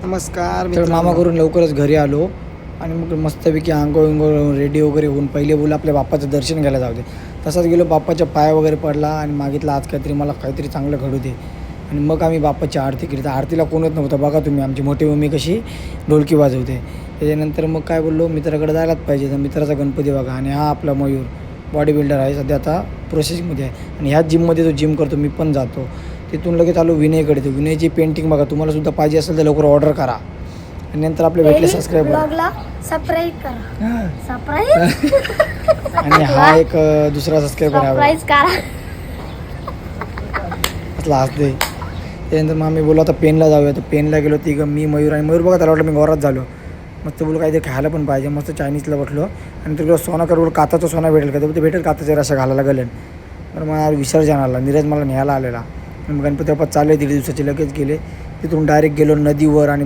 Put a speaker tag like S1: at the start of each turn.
S1: नमस्कार
S2: तर
S1: मित्रांनो.
S2: मामा करून लवकरच घरी आलो आणि मग मस्तपैकी आंघोळ रेडी वगैरे होऊन पहिले बोलू आपल्या बाप्पाचं दर्शन घ्यायला जाऊ दे. तसाच गेलो, बाप्पाच्या पाय वगैरे पडला आणि मागितलं आज काहीतरी मला काहीतरी चांगलं घडू दे. आणि मग आम्ही बाप्पाची आरती केली. तर आरतीला कोणच नव्हतं. बघा तुम्ही, आमची मोठी मम्मी कशी ढोलकी वाजवते. त्याच्यानंतर मग काय बोललो, मित्राकडे जायलाच पाहिजे. तर मित्राचा गणपती बघा आणि हा आपला मयूर बॉडी बिल्डर आहे, सध्या आता प्रोसेसिंगमध्ये आहे. आणि ह्याच जिममध्ये तो जिम करतो, मी पण जातो. तिथून लगेच आलो विनयकडे. तर विनयची पेंटिंग बघा, तुम्हाला सुद्धा पाहिजे असेल तर लवकर ऑर्डर करा. आणि नंतर आपले भेटले सबस्क्रायबर.
S3: सबस्क्राईब करा. सरप्राईज.
S2: आणि हा एक दुसरा सबस्क्रायबर आहे
S3: सरप्राईज करा.
S2: असला हसते. त्यानंतर मग आम्ही बोललो आता पेनला जाऊया. तर पेनला गेलो तिघं, मी मयूर. आणि मयूर बघा, त्याला वाटलं मी घरात झालो. मस्त बोलू काहीतरी खायला पण पाहिजे. मस्त चायनीजला बसलो आणि तिकडं सोना करू, काचाचा सोना भेटेल का? तर ते भेटेल, काचाच्या रशा घालायला गेलं. तर मग विसर्जन आला, नीरज मला न्यायला आलेला. मग गणपती बाप्पा चालले, 1.5 दिवसाचे लगेच गेले. तिथून डायरेक्ट गेलो नदीवर आणि